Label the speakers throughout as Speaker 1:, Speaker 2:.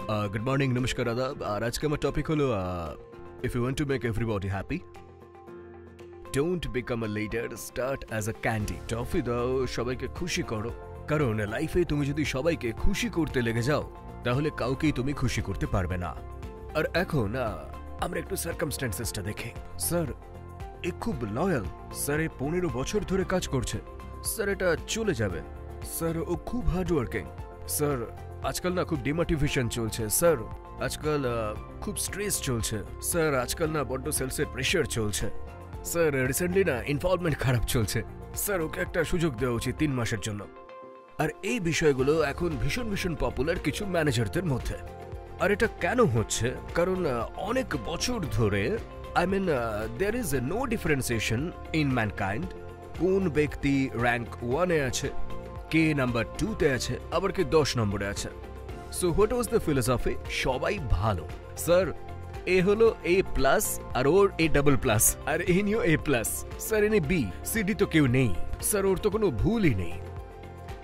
Speaker 1: Good morning, नमस्कार आदाब। आज का topic hello if you want to make everybody happy, don't become a leader, start as a candy. Toffee দাও, সবাইকে খুশি করো, কারণ লাইফে তুমি যদি সবাইকে খুশি করতে লেগে যাও তাহলে কাউকেই তুমি খুশি করতে পারবে না। আর এখন আমরা একটু সার্কামস্ট্যান্সেসটা দেখি। স্যার এ খুব লয়াল, স্যার এ 15 বছর ধরে কাজ করছে, স্যার এটা চলে যাবে, স্যার ও খুব হার্ড ওয়ার্কিং, স্যার আজকাল না খুব ডিমোটিভেশন চলছে, স্যার আজকাল খুব স্ট্রেস চলছে, স্যার আজকাল না বড্ড সেলসের প্রেশার চলছে, স্যার রিসেন্টলি না ইনভলভমেন্ট খারাপ চলছে, স্যার ওকে একটা সুযোগ দেওয়া উচিত 3 মাসের জন্য। আর এই বিষয়গুলো এখন ভীষণ ভীষণ পপুলার কিছু ম্যানেজারদের মধ্যে। আর এটা কেন হচ্ছে? কারণ অনেক বছর ধরে there is no differentiation in mankind, কোন ব্যক্তি র্যাঙ্ক 1-এ আছে, কে নাম্বার 2-তে আছে, আবার কে 10 নম্বরে আছে। So what was the philosophy? সবাই ভালো, স্যার এ হলো A+ আর ওর A++, আর এ নিও A+, স্যার এনে B, CD তো কেউ নেই, স্যার ওর তো কোনো ভুলই নেই,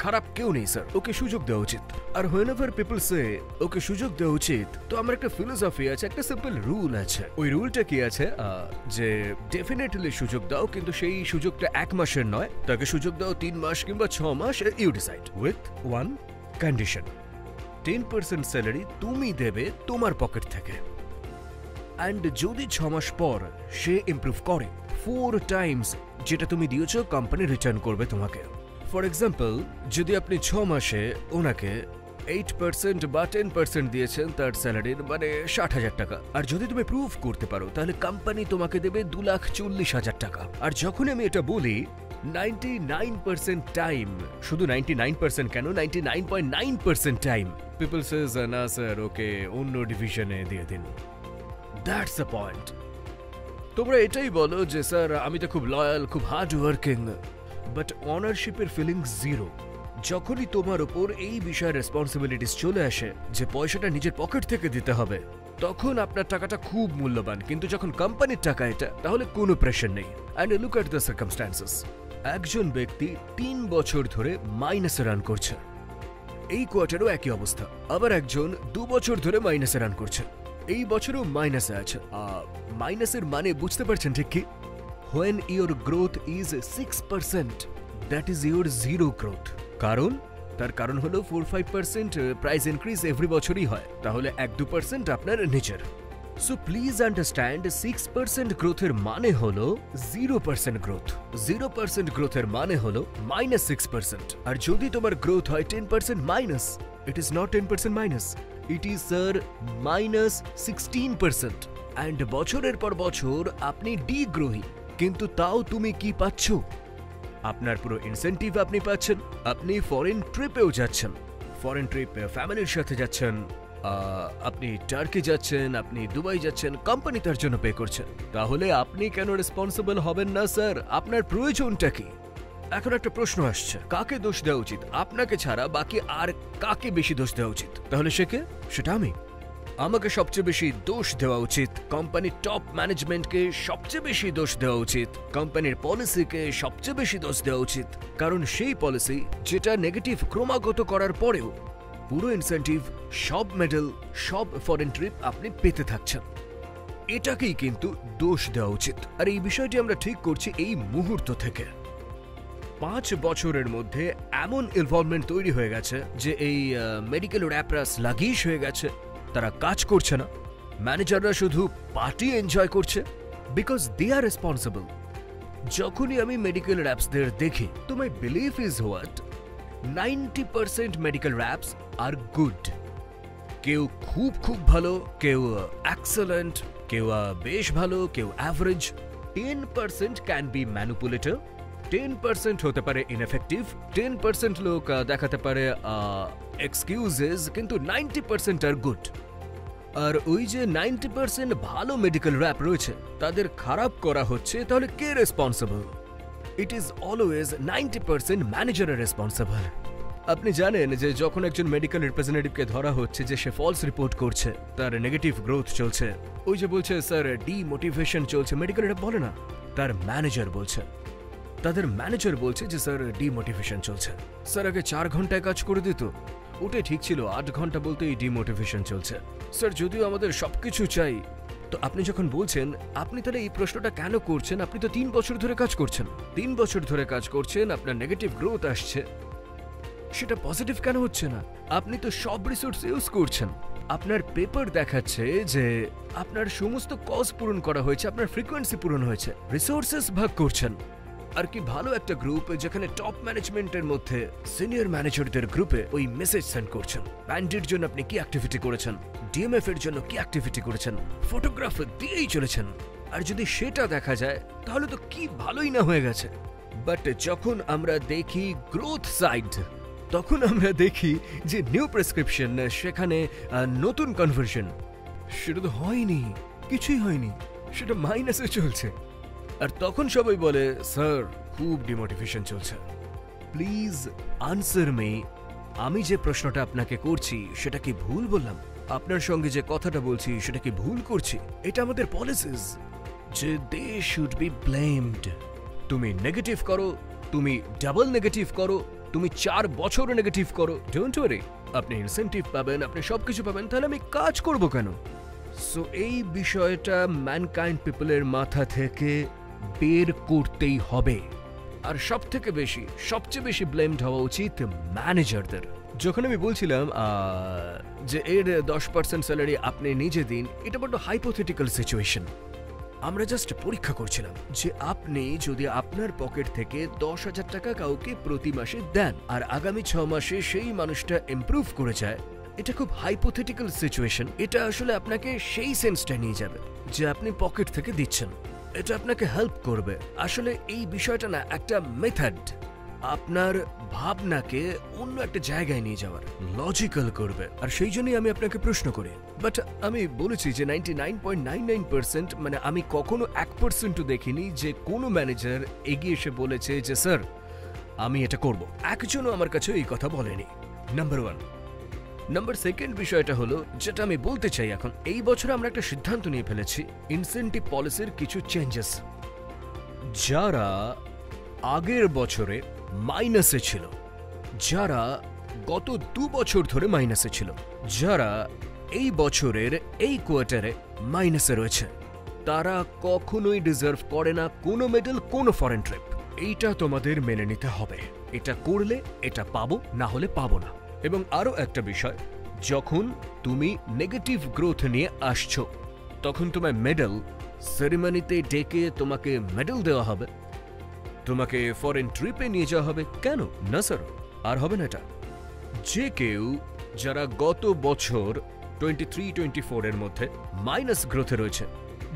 Speaker 1: খারাপ কেউ নেই, স্যার ওকে সুযোগ দেওয়া উচিত। আর whenever people say ওকে সুযোগ দেওয়া উচিত, তো আমার একটা ফিলোসফি আছে, একটা সিম্পল রুল আছে। ওই রুলটা কি আছে যে ডেফিনেটলি সুযোগ দাও, কিন্তু সেই সুযোগটা 1 মাসের নয়, তাকে সুযোগ দাও 3 মাস কিংবা 6 মাস, you decide with one condition, 10% salary তুমি দেবে তোমার পকেট থেকে। অ্যান্ড যদি 6 মাস পর সে ইমপ্রুভ করে 4 টাইমস যেটা তুমি দিয়েছো, কোম্পানি রিটার্ন করবে তোমাকে। ফর এক্সাম্পল, যদি আপনি 6 মাসে ওনাকে 8% বা 10% দিয়েছেন তার স্যালারির, মানে 60,000 টাকা, আর যদি তুমি প্রুভ করতে পারো তাহলে কোম্পানি তোমাকে দেবে 2,40,000 টাকা। আর যখন আমি এটা বলি 99% টাইম, শুধু 99% কেন, 99.9% টাইম পিপল সেজ না স্যার ওকে অন্য ডিভিশনে দিয়ে দিন। That's the point. তোমরা এটাই বলো যে স্যার আমি তো খুব লয়াল, খুব হার্ড ওয়ার্কিং, বাট অনারশিপের ফিলিংস জিরো। যখনই তোমার উপর এই বিষয়ের রেসপন্সিবিলিটিস চলে আসে যে পয়সাটা নিজের পকেট থেকে দিতে হবে, তখন আপনার টাকাটা খুব মূল্যবান। কিন্তু যখন কোম্পানির টাকা এটা, তাহলে কোনো প্রেশার নেই। And look at the circumstances. একজন ব্যক্তি 3 বছর ধরে মাইনাসে রান করছে, এই কোয়ার্টারও একই অবস্থা। আবার একজন 2 বছর ধরে মাইনাসে রান করছে, এই বছরও মাইনাসে আছে। মাইনাসের মানে বুঝতে পারছেন ঠিক কি? When your growth is 6%, that is your zero growth. তার কারণ হলো 4-5% প্রাইস ইনক্রিজ এভরি বছরই হয়, তাহলে 1-2% আপনার নিচের। সো প্লিজ আন্ডারস্ট্যান্ড, 6% গ্রোথের মানে হলো 0% গ্রোথ, 0% গ্রোথের মানে হলো -6%। আর যদি তোমার গ্রোথ হয় 10% minus, it is not 10% minus, it is sir -16%। And বছরের পর বছর আপনি ডিগ্রোহী, কিন্তু তাও তুমি কি পাচ্ছ? আপনার পুরো ইনসেন্টিভ আপনি পাচ্ছেন, আপনি ফরেন ট্রিপেও যাচ্ছেন, ফরেন ট্রিপ ফ্যামিলির সাথে যাচ্ছেন, আপনি টার্কি যাচ্ছেন, আপনি দুবাই যাচ্ছেন, কোম্পানি তার জন্য পে করছেন। তাহলে আপনি কেন রেসপন্সিবল হবেন না স্যার? আপনার প্রয়োজনটা কি? এখন একটা প্রশ্ন আসছে, কাকে দোষ দেওয়া উচিত? আপনাকে ছাড়া বাকি আর কাকে বেশি দোষ দেওয়া উচিত? তাহলে সে কে? সেটা আমি। আমাকে সবচেয়ে বেশি দোষ দেওয়া উচিত, কোম্পানির টপ ম্যানেজমেন্টকে সবচেয়ে বেশি দোষ দেওয়া উচিত, কোম্পানির পলিসিকে সবচেয়ে বেশি দোষ দেওয়া উচিত। কারণ সেই পলিসি যেটা নেগেটিভ ক্রমাগত করার পরেও পুরো ইনসেন্টিভ, সব মেডেল, সব ফরেন ট্রিপ আপনি পেতে থাকছেন, এটাকেই কিন্তু দোষ দেওয়া উচিত। আর এই বিষয়টি আমরা ঠিক করছি এই মুহূর্ত থেকে। 5 বছরের মধ্যে এমন ইনভলভমেন্ট তৈরি হয়ে গেছে যে এই মেডিকেল র্যাপরা স্লাগিশ হয়ে গেছে, তারা কাজ করছে না, ম্যানেজাররা শুধু পার্টি এনজয় করছে, বিকজ দে আর রেসপন্সিবল। যখনই আমি মেডিকেল র্যাপসদের দেখি, তো my belief is what, 90% medical reps are good. কেউ খুব খুব ভালো, কেউ এক্সেলেন্ট, কেউ বেশ ভালো, কেউ অ্যাভারেজ। 10% ক্যান বি ম্যানিপুলেটর, 10% হতে পারে ইনএফেক্টিভ, 10% লোক দেখাতে পারে এক্সকিউজেস, কিন্তু 90% আর গুড। আর ওই যে 90% ভালো মেডিকেল র্যাপ রয়েছে, তাদের খারাপ করা হচ্ছে, তাহলে কে রেসপন্সিবল? ইট ইজ অলওয়েজ 90% ম্যানেজারের রেসপন্সিবল। আপনি জানেন যে যখন একজন মেডিকেল রিপ্রেজেন্টেটিভকে ধরা হচ্ছে যে সে ফলস রিপোর্ট করছে, তার নেগেটিভ গ্রোথ চলছে, ওই যে বলছে স্যার ডিমোটিভেশন চলছে, মেডিকেল রিপ বলে না, তার ম্যানেজার বলছে, তাদের ম্যানেজার বলছে যে স্যার ডিমোটিভেশন চলছে। স্যার আগে 4 ঘন্টায় কাজ করে দিত, ওটাই ঠিক ছিল, 8 ঘন্টা বলতেই ডিমোটিভেশন চলছে। স্যার যদিও আমাদের সবকিছু চাই, তো আপনি যখন বলছেন আপনি তাহলে এই প্রশ্নটা কেন করছেন? আপনি তো 3 বছর ধরে কাজ করছেন, 3 বছর ধরে কাজ করছেন, আপনার নেগেটিভ গ্রোথ আসছে, সেটা পজিটিভ কেন হচ্ছে না? আপনি তো সব রিসোর্স ইউজ করছেন, আপনার পেপার দেখাচ্ছে যে আপনার সমস্ত কজ পূরণ করা হয়েছে, আপনার ফ্রিকোয়েন্সি পূরণ হয়েছে, রিসোর্সেস ভাগ করছেন। আর কি ভালো একটা গ্রুপ যেখানে টপ ম্যানেজমেন্টের মধ্যে সিনিয়র ম্যানেজারদের গ্রুপে ওই মেসেজ সেন্ড করছেন, ব্যান্ডের জন্য আপনি কি অ্যাক্টিভিটি করেছেন, ডিএমএফ এর জন্য কি অ্যাক্টিভিটি করেছেন, ফটোগ্রাফ দিয়েই চলেছেন। আর যদি সেটা দেখা যায় তাহলে তো কি ভালোই না হয়ে গেছে। বাট যখন আমরা দেখি গ্রোথ সাইড, তখন আমরা দেখি যে নিউ প্রেসক্রিপশন, সেখানে নতুন কনভার্সন, সেটা তো হয়নি, কিছুই হয়নি, সেটা মাইনাসে চলছে। আর তখন সবাই বলে স্যার খুব ডিমোটিভেশন চলছে। প্লিজ আনসার মি, আমি যে প্রশ্নটা আপনাকে করছি সেটা কি ভুল বললাম? আপনার সঙ্গে যে কথাটা বলছি সেটা কি ভুল করছি? এটা আমাদের পলিসিস যে দে শুড বি ব্লেমড। তুমি নেগেটিভ করো, তুমি ডাবল নেগেটিভ করো, তুমি 4 বছর নেগেটিভ করো, ডোন্ট ওয়ারি, আপনি ইনসেন্টিভ পাবেন, আপনি সবকিছু পাবেন, তাহলে আমি কাজ করব কেন? সো এই বিষয়টা ম্যানকাইন্ড পিপলের মাথা থেকে বের করতেই হবে। আর সবচেয়ে বেশি ব্লেমড হওয়া উচিত ম্যানেজারদের। যখন আমি বলছিলাম যে এর 10% স্যালারি আপনি নিজে দিন, এটা বড় হাইপোথেটিক্যাল সিচুয়েশন। আমরা জাস্ট পরীক্ষা করছিলাম যে আপনি যদি আপনার পকেট থেকে 10,000 টাকা কাউকে প্রতি মাসে দেন আর আগামী 6 মাসে সেই মানুষটা ইমপ্রুভ করে যায়, এটা খুব হাইপোথেটিক্যাল সিচুয়েশন। এটা আসলে আপনাকে সেই সেন্সটা নিয়ে যাবে যে আপনি পকেট থেকে দিচ্ছেন, এটা আপনাকে হেল্প করবে। আসলে এই বিষয়টা না একটা মেথড, আপনার ভাবনাকে অন্য একটা জায়গায় নিয়ে যাওয়ার, লজিক্যাল করবে। আর সেই জন্যই আমি আপনাকে প্রশ্ন করি। বাট আমি বলেছি যে 99.99% মানে আমি কখনো 1%ও দেখিনি যে কোনো ম্যানেজার এগিয়ে এসে বলেছে যে স্যার আমি এটা করব। একজনও আমার কাছে এই কথা বলেনি। নাম্বার 1। নাম্বার 2 বিষয়টা হলো যেটা আমি বলতে চাই, এখন এই বছর আমরা একটা সিদ্ধান্ত নিয়ে ফেলেছি ইনসেন্টিভ পলিসির কিছু চেঞ্জেস। যারা আগের বছরে মাইনাসে ছিল, যারা গত 2 বছর ধরে মাইনাসে ছিল, যারা এই বছরের এই কোয়ার্টারে মাইনাসে রয়েছে, তারা কখনোই ডিজার্ভ করে না কোনো মেডেল, কোনো ফরেন ট্রিপ। এইটা তোমাদের মেনে নিতে হবে। এটা করলে এটা পাবো, না হলে পাবো না। এবং আরো একটা বিষয়, যখন তুমি নেগেটিভ গ্রোথ নিয়ে আসছো, তখন তোমার মেডেল সেরিমনিতে ডেকে তোমাকে মেডেল দেওয়া হবে, তোমাকে ফরেন ট্রিপে নিয়ে যাওয়া হবে। কেন না স্যার, আর হবে না এটা। যে কেউ যারা গত বছর 23-24 এর মধ্যে মাইনাস গ্রোথে রয়েছে,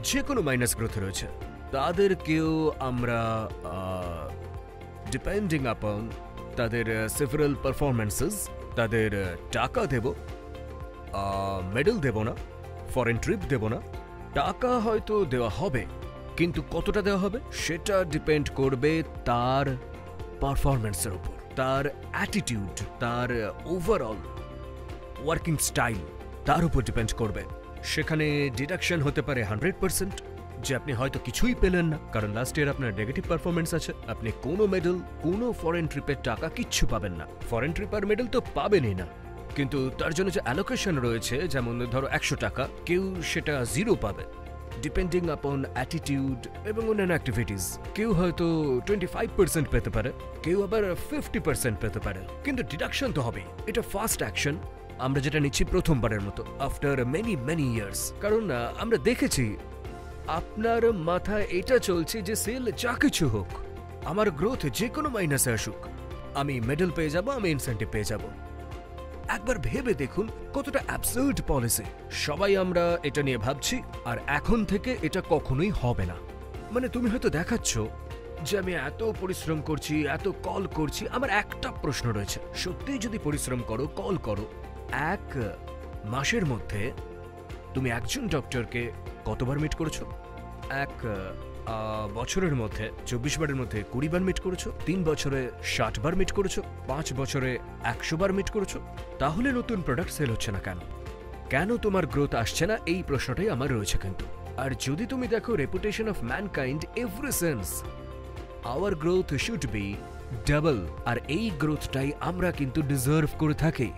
Speaker 1: যে কোনো মাইনাস গ্রোথে রয়েছে, তাদেরকেও আমরা ডিপেন্ডিং আপন তাদের সেভারাল পারফরমেন্সেস, তাদের টাকা দেব, মেডেল দেব না, ফরেন ট্রিপ দেব না। টাকা হয়তো দেওয়া হবে, কিন্তু কতটা দেওয়া হবে সেটা ডিপেন্ড করবে তার পারফরমেন্সের উপর, তার অ্যাটিটিউড, তার ওভারঅল ওয়ার্কিং স্টাইল, তার উপর ডিপেন্ড করবে। সেখানে ডিডাকশন হতে পারে 100%, যে আপনি হয়তো কিছুই পেলেন না কারণ লাস্ট ইয়ার আপনার নেগেটিভ পারফরমেন্স আছে, আপনি কোনো মেডেল, কোনো ফরেন ট্রিপের টাকা কিচ্ছু পাবেন না। ফরেন ট্রিপ আর মেডেল তো পাবেনই না, কিন্তু তার জন্য যে অ্যালোকেশন রয়েছে, যেমন ধরো 100 টাকা, কেউ সেটা 0 পাবে ডিপেন্ডিং আপন অ্যাটিটিউড এবং অন্যান্য অ্যাক্টিভিটিস। কেউ হয়তো 25% পেতে পারে, কেউ আবার 50% পেতে পারে, কিন্তু ডিডাকশন তো হবে। এটা ফার্স্ট অ্যাকশন আমরা যেটা নিচ্ছি প্রথমবারের মতো আফটার মেনি ইয়ার্স। কারণ আমরা দেখেছি আপনার মাথায় এটা চলছে যে সেল যা কিছু হোক, আমার গ্রোথ যে কোনো মাইনাসে আসুক, আমি মেডেল পেয়ে যাব, আমি ইনসেন্টিভ পেয়ে যাব। একবার ভেবে দেখুন কতটা অ্যাবসার্ড পলিসি। সবাই আমরা এটা নিয়ে ভাবছি, আর এখন থেকে এটা কখনোই হবে না। মানে তুমি হয়তো দেখাচ্ছ যে আমি এত পরিশ্রম করছি, এত কল করছি। আমার একটা প্রশ্ন রয়েছে, সত্যিই যদি পরিশ্রম করো, কল করো, 1 মাসের মধ্যে তুমি একজন ডক্টরকে কতবার মিট করেছো? 1 বছরের মধ্যে 24 বারের মধ্যে 20 বার মিট করেছো, 3 বছরে 60 বার মিট করেছো, 5 বছরে 100 বার মিট করেছো। তাহলে নতুন প্রোডাক্ট সেল হচ্ছে না কেন? কেন তোমার গ্রোথ আসছে না? এই প্রশ্নটাই আমার রয়েছে কিন্তু। আর যদি তুমি দেখো reputation of mankind every sense, our growth should be double. আর এই গ্রোথটাই আমরা কিন্তু ডিজার্ভ করে থাকি।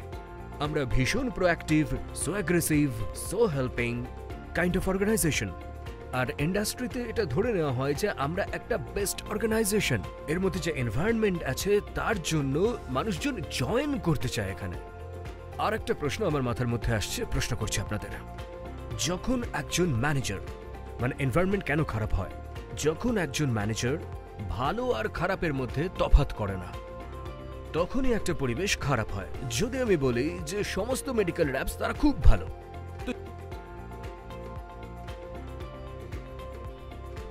Speaker 1: আমরা ভীষণ proactive, so aggressive, so helping kind of organization. আর ইন্ডাস্ট্রিতে এটা ধরে নেওয়া হয় যে আমরা একটা বেস্ট অর্গানাইজেশন। এর মধ্যে যে এনভায়রনমেন্ট আছে তার জন্য মানুষজন জয়েন করতে চায় এখানে। আর একটা প্রশ্ন আমার মাথার মধ্যে আসছে, প্রশ্ন করছি আপনাদের। যখন একজন ম্যানেজার, মানে এনভায়রনমেন্ট কেন খারাপ হয়? যখন একজন ম্যানেজার ভালো আর খারাপের মধ্যে তফাৎ করে না, তখনই একটা পরিবেশ খারাপ হয়। যদি আমি বলি যে সমস্ত মেডিকেল র্যাপস তারা খুব ভালো,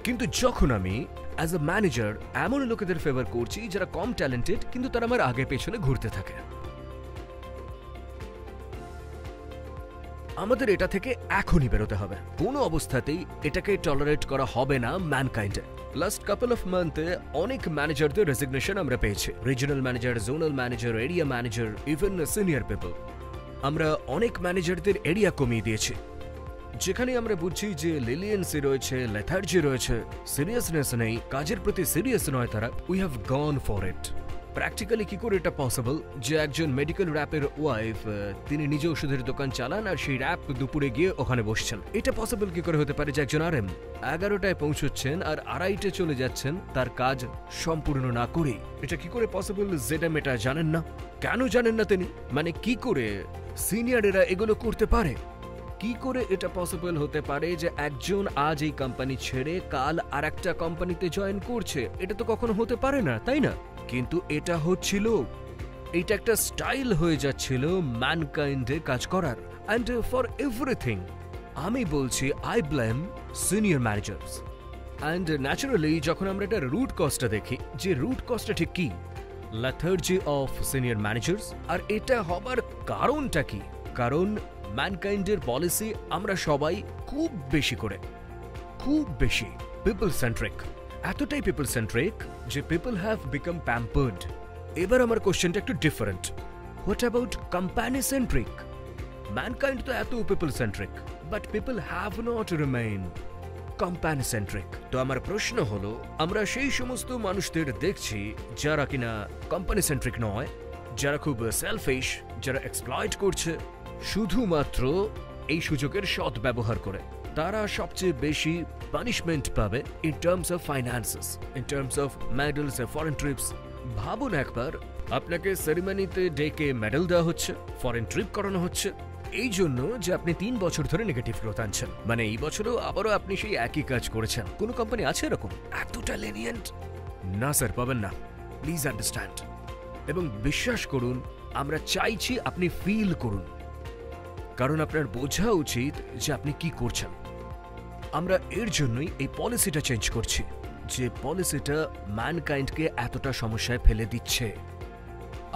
Speaker 1: কিন্তু যখন আমি অ্যাজ এ ম্যানেজার এমন লোকেদের ফেভার করছি যারা কম ট্যালেন্টেড কিন্তু তারা আমার আগে পেছনে ঘুরতে থাকে, আমাদের এটা থেকে এখনই বেরোতে হবে। কোনো অবস্থাতেই এটাকে টলারেট করা হবে না ম্যানকাইন্ডে। লাস্ট কাপল অফ মান্থে অনেক ম্যানেজারদের রেজিগনেশন আমরা পেয়েছি। Regional manager, zonal manager, area manager, even senior people. আমরা অনেক ম্যানেজারদের এরিয়া কমিয়ে দিয়েছি, যেখানে আমরা বুঝছি যে লিলিয়েন্সি রয়েছে, লেথার্জি রয়েছে, সিরিয়াসনেস নেই, কাজের প্রতি সিরিয়াস নয় তারা। We have gone for it. Practically কি করে এটা পসিবল যে একজন মেডিকেল র্যাপের ওয়াইফ তিনি নিজে ওষুধের দোকান চালান আর সেই র্যাপ দুপুরে গিয়ে ওখানে বসছেন? এটা পসিবল কি করে হতে পারে যে একজন আরএম 11টায় পৌঁছচ্ছেন আর 2:30 চলে যাচ্ছেন তার কাজ সম্পূর্ণ না করে? এটা কি করে পসিবল? জেডএম এটা জানেন না। কেন জানেন না তিনি? মানে কি করে সিনিয়রেরা এগুলো করতে পারে? কি করে এটা পসিবল হতে পারে যে একজন আজ এই কোম্পানি ছেড়ে কাল আর একটা কোম্পানিতে জয়েন করছে? এটা তো কখনো হতে পারে না, তাই না? কিন্তু এটা হচ্ছিল, এটা একটা স্টাইল হয়ে যাচ্ছিল ম্যানকাইন্ডে কাজ করার। অ্যান্ড ফর এভরিথিং আমি বলছি I blame senior managers. And naturally যখন আমরা এটা রুট কজটা দেখি, যে রুট কজটা ঠিক কি? Lethargy of senior managers. আর এটা হবার কারণটা কি? কারণ ম্যানকাইন্ডের পলিসি আমরা সবাই খুব বেশি পিপল সেন্ট্রিক। এতটাই পিপল সেন্ট্রিক যে পিপল হ্যাভ বিকাম প্যাম্পার্ড। এবার আমার কোশ্চেনটা একটু different. What about company centric? Mankind তো এত people centric, but people have not remain company centric. তো আমার প্রশ্ন হলো, আমরা সেই সমস্ত মানুষদের দেখছি যারা কিনা কোম্পানি সেন্ট্রিক নয়, যারা খুব সেলফিশ, যারা এক্সপ্লয়েট করছে শুধুমাত্র এই সুযোগের সৎ ব্যবহার করে। তারা সবচেয়ে বেশি পানিশমেন্ট পাবে in terms of finances, in terms of medals, foreign TRIPS. ভাবুন একবার, আপনাকে সেরিমনিতে ডেকে মেডেল দেওয়া হচ্ছে, ফরেন ট্রিপ করানো হচ্ছে, এই জন্য যে আপনি 3 বছর ধরে নেগেটিভ গ্রোথ আনছেন। মানে এই বছরও আবারও আপনি সেই একই কাজ করেছেন। কোনো কোম্পানি আছে এরকম এতটা লেনিয়েন্ট? না স্যার, পাবেন না। প্লিজ আন্ডারস্ট্যান্ড এবং বিশ্বাস করুন, আমরা চাইছি আপনি ফিল করুন, কারণ আপনার বোঝা উচিত যে আপনি কি করছেন। আমরা এর জন্যই এই পলিসিটা চেঞ্জ করছি, যে পলিসিটা ম্যানকাইন্ডকে এতটা সমস্যায় ফেলে দিচ্ছে।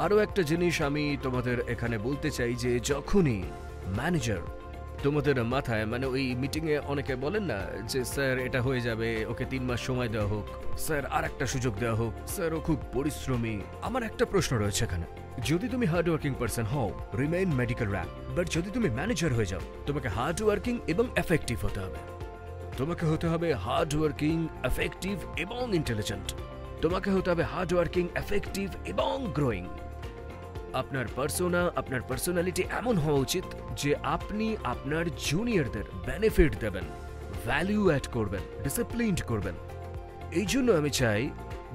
Speaker 1: আরও একটা জিনিস আমি তোমাদের এখানে বলতে চাই, যে যখনই ম্যানেজার তোমাদের মাথায়, মানে ওই মিটিংয়ে অনেকে বলেন না যে স্যার এটা হয়ে যাবে, ওকে 3 মাস সময় দেওয়া হোক, স্যার আর একটা সুযোগ দেওয়া হোক, স্যার ও খুব পরিশ্রমী। আমার একটা প্রশ্ন রয়েছে এখানে, যদি তুমি হার্ড ওয়ার্কিং পারসন হও, রিমেইন মেডিকেল র্যাপ, বাট যদি তুমি ম্যানেজার হয়ে যাও, তোমাকে হার্ড ওয়ার্কিং এবং এফেক্টিভ হতে হবে। তোমাকে হতে হবে হার্ড ওয়ার্কিং, এফেক্টিভ এবং ইন্টেলিজেন্ট। তোমাকে হতে হবে হার্ড ওয়ার্কিং, এফেক্টিভ এবং গ্রোয়িং। আপনার পার্সোনা, আপনার পার্সোনালিটি এমন হওয়া উচিত যে আপনি আপনার জুনিয়রদের বেনিফিট দেবেন, ভ্যালু অ্যাড করবেন, ডিসিপ্লিনড করবেন। এই জন্য আমি চাই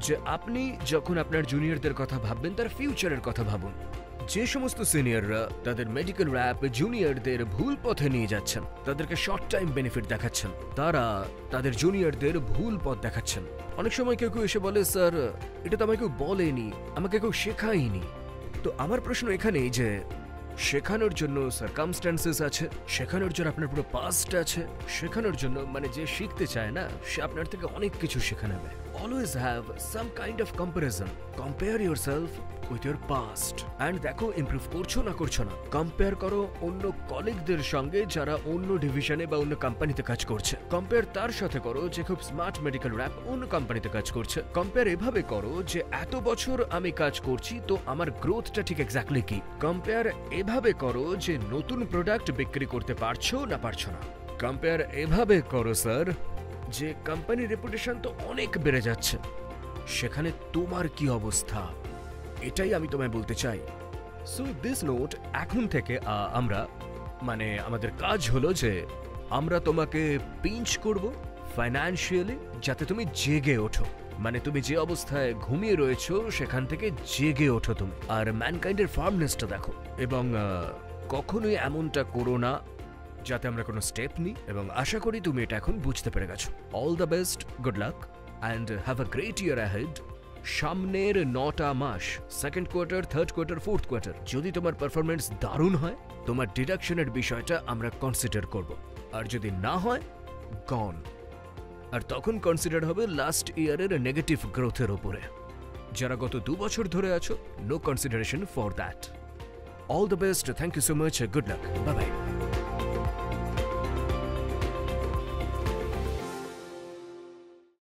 Speaker 1: যে আপনি যখন আপনার জুনিয়রদের কথা ভাববেন, তার ফিউচারের কথা ভাবুন। যে সমস্ত সিনিয়ররা তাদের মেডিকেল র্যাপ জুনিয়রদের ভুল পথে নিয়ে যাচ্ছেন, তাদেরকে শর্ট টাইম বেনিফিট দেখাচ্ছেন, তারা তাদের জুনিয়রদের ভুল পথ দেখাচ্ছেন। অনেক সময় কেউ এসে বলে, স্যার এটা তো আমাকে কেউ বলেনি, আমাকে কেউ শেখায়নি। তো আমার প্রশ্ন এখানেই যে শেখানোর জন্য সার্কামস্ট্যান্সেস আছে, শেখানোর জন্য আপনার পুরো পাস্ট আছে, শেখানোর জন্য মানে যে শিখতে চায় না সে আপনার থেকে অনেক কিছু শেখা নেবে। Always have some kind of comparison, compare yourself with your past and দেখো ইমপ্রুভ করছো না করছো না। কম্পেয়ার করো অন্য কলিগদের সঙ্গে যারা অন্য ডিভিশনে বা অন্য কোম্পানিতে কাজ করছে। কম্পেয়ার তার সাথে করো যে খুব স্মার্ট মেডিকেল র্যাপ অন্য কোম্পানিতে কাজ করছে। কম্পেয়ার এভাবে করো যে এত বছর আমি কাজ করছি তো আমার গ্রোথটা ঠিক এক্স্যাক্টলি কি। কম্পেয়ার এভাবে করো যে নতুন প্রোডাক্ট বিক্রি করতে পারছো না পারছো না। কম্পেয়ার এভাবে করো স্যার যে কোম্পানির রেপুটেশন তো অনেক বেড়ে যাচ্ছে, সেখানে তোমার কি অবস্থা। এটাই আমি তোমায় বলতে চাই। সো দিস নোট এখন থেকে আমরা মানে আমাদের কাজ হলো যে আমরা তোমাকে পিঞ্চ করব ফাইন্যান্সিয়ালি, যাতে তুমি জেগে ওঠো। মানে তুমি যে অবস্থায় ঘুমিয়ে রয়েছো সেখান থেকে জেগে ওঠো তুমি, আর ম্যানকাইন্ডের ফার্মনেসটা দেখো, এবং কখনোই এমনটা করো না যাতে আমরা কোনো স্টেপ নিই। এবং আশা করি তুমি এটা এখন বুঝতে পেরে গেছো। All the best, good luck and have a great year ahead. সামনের 9টা মাস, second quarter, third quarter, fourth quarter, যদি তোমার পারফরমেন্স দারুণ হয় তোমার ডিডাকশনের বিষয়টা আমরা কনসিডার করব, আর যদি না হয় গন। আর তখন কনসিডার হবে লাস্ট ইয়ারের নেগেটিভ গ্রোথের উপরে। যারা গত 2 বছর ধরে আছো, no consideration for that. All the best, thank you so much, good luck, bye by.